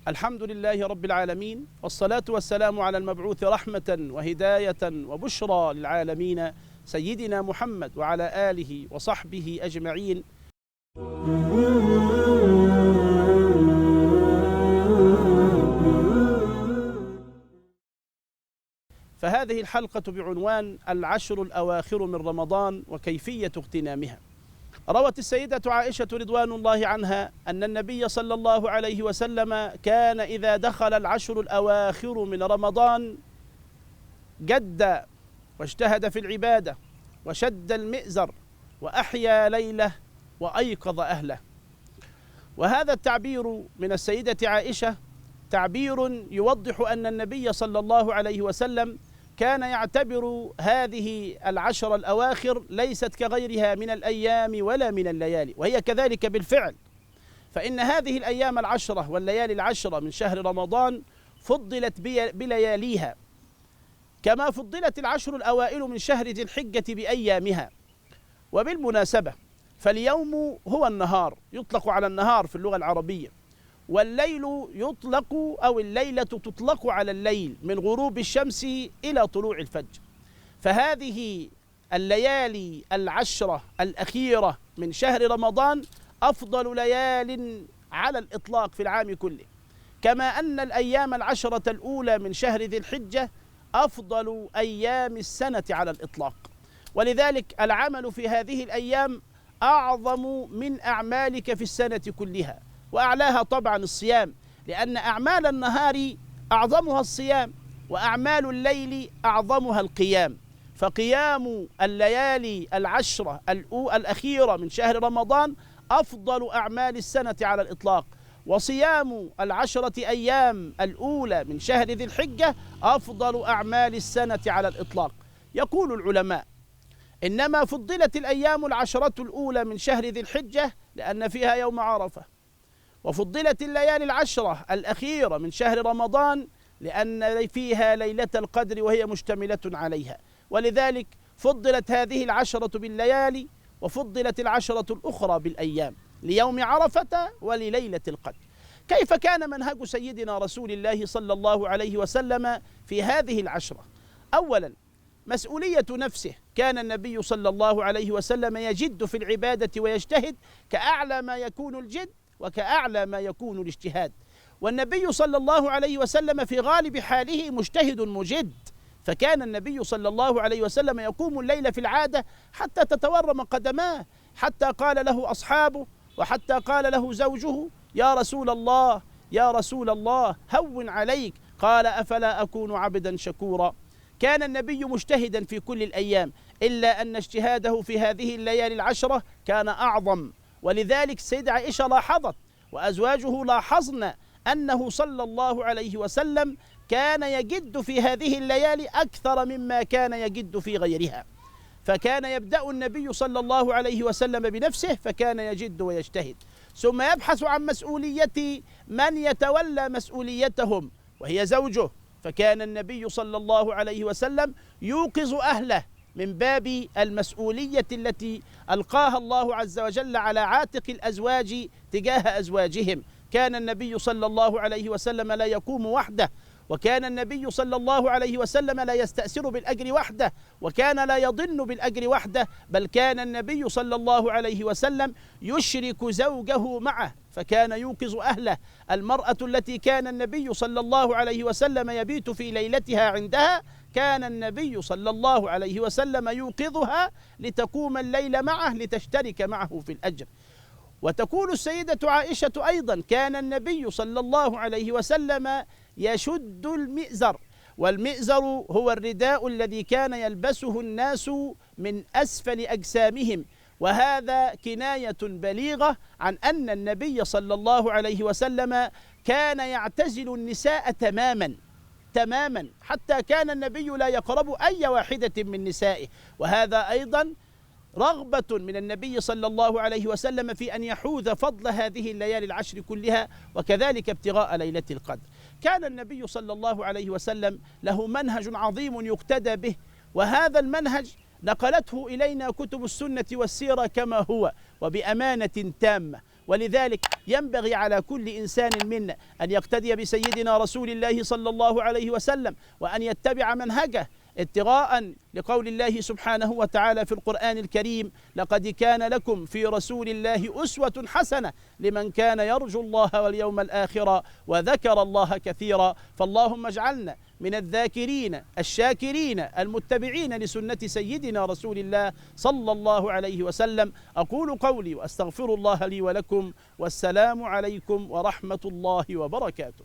الحمد لله رب العالمين، والصلاة والسلام على المبعوث رحمة وهداية وبشرى للعالمين سيدنا محمد وعلى آله وصحبه أجمعين. فهذه الحلقة بعنوان العشر الأواخر من رمضان وكيفية اغتنامها. روت السيدة عائشة رضوان الله عنها أن النبي صلى الله عليه وسلم كان إذا دخل العشر الأواخر من رمضان جد واجتهد في العبادة وشد المئزر وأحيا ليله وأيقظ أهله. وهذا التعبير من السيدة عائشة تعبير يوضح أن النبي صلى الله عليه وسلم كان يعتبر هذه العشر الأواخر ليست كغيرها من الأيام ولا من الليالي، وهي كذلك بالفعل، فإن هذه الأيام العشرة والليالي العشرة من شهر رمضان فضلت بلياليها، كما فضلت العشر الأوائل من شهر ذي الحجة بأيامها. وبالمناسبة فاليوم هو النهار، يطلق على النهار في اللغة العربية، والليل يطلق أو الليلة تطلق على الليل من غروب الشمس إلى طلوع الفجر. فهذه الليالي العشرة الأخيرة من شهر رمضان أفضل ليال على الإطلاق في العام كله، كما أن الأيام العشرة الأولى من شهر ذي الحجة أفضل أيام السنة على الإطلاق. ولذلك العمل في هذه الأيام أعظم من أعمالك في السنة كلها، وأعلاها طبعا الصيام، لأن أعمال النهار أعظمها الصيام، وأعمال الليل أعظمها القيام. فقيام الليالي العشرة الأخيرة من شهر رمضان أفضل أعمال السنة على الإطلاق، وصيام العشرة أيام الأولى من شهر ذي الحجة أفضل أعمال السنة على الإطلاق. يقول العلماء: إنما فضلت الأيام العشرة الأولى من شهر ذي الحجة لأن فيها يوم عرفة، وفضلت الليالي العشرة الأخيرة من شهر رمضان لأن فيها ليلة القدر وهي مشتملة عليها، ولذلك فضلت هذه العشرة بالليالي وفضلت العشرة الأخرى بالأيام، ليوم عرفة ولليلة القدر. كيف كان منهج سيدنا رسول الله صلى الله عليه وسلم في هذه العشرة؟ أولا، مسؤولية نفسه، كان النبي صلى الله عليه وسلم يجد في العبادة ويجتهد كأعلى ما يكون الجد وكأعلى ما يكون الاجتهاد، والنبي صلى الله عليه وسلم في غالب حاله مجتهد مجد، فكان النبي صلى الله عليه وسلم يقوم الليل في العادة حتى تتورم قدماه، حتى قال له أصحابه وحتى قال له زوجه: يا رسول الله يا رسول الله هون عليك، قال: أفلا أكون عبدا شكورا. كان النبي مجتهدا في كل الأيام، إلا أن اجتهاده في هذه الليالي العشرة كان أعظم، ولذلك السيدة عائشة لاحظت وأزواجه لاحظن أنه صلى الله عليه وسلم كان يجد في هذه الليالي أكثر مما كان يجد في غيرها، فكان يبدأ النبي صلى الله عليه وسلم بنفسه، فكان يجد ويجتهد، ثم يبحث عن مسؤولية من يتولى مسؤوليتهم وهي زوجه، فكان النبي صلى الله عليه وسلم يوقظ أهله من باب المسؤولية التي ألقاها الله عز وجل على عاتق الأزواج تجاه أزواجهم. كان النبي صلى الله عليه وسلم لا يقوم وحده، وكان النبي صلى الله عليه وسلم لا يستأثر بالأجر وحده، وكان لا يضن بالأجر وحده، بل كان النبي صلى الله عليه وسلم يشرك زوجه معه، فكان يوقظ أهله. المرأة التي كان النبي صلى الله عليه وسلم يبيت في ليلتها عندها كان النبي صلى الله عليه وسلم يوقظها لتقوم الليل معه لتشترك معه في الأجر. وتقول السيدة عائشة أيضا: كان النبي صلى الله عليه وسلم يشد المئزر، والمئزر هو الرداء الذي كان يلبسه الناس من أسفل أجسامهم، وهذا كناية بليغة عن أن النبي صلى الله عليه وسلم كان يعتزل النساء تماما، حتى كان النبي لا يقرب أي واحدة من نسائه، وهذا أيضا رغبة من النبي صلى الله عليه وسلم في أن يحوز فضل هذه الليالي العشر كلها، وكذلك ابتغاء ليلة القدر. كان النبي صلى الله عليه وسلم له منهج عظيم يقتدى به، وهذا المنهج نقلته إلينا كتب السنة والسيرة كما هو وبأمانة تامة، ولذلك ينبغي على كل إنسان منا أن يقتدي بسيدنا رسول الله صلى الله عليه وسلم، وأن يتبع منهجه اتقاء لقول الله سبحانه وتعالى في القرآن الكريم: لقد كان لكم في رسول الله أسوة حسنة لمن كان يرجو الله واليوم الآخر وذكر الله كثيرا. فاللهم اجعلنا من الذاكرين الشاكرين المتبعين لسنة سيدنا رسول الله صلى الله عليه وسلم. أقول قولي وأستغفر الله لي ولكم، والسلام عليكم ورحمة الله وبركاته.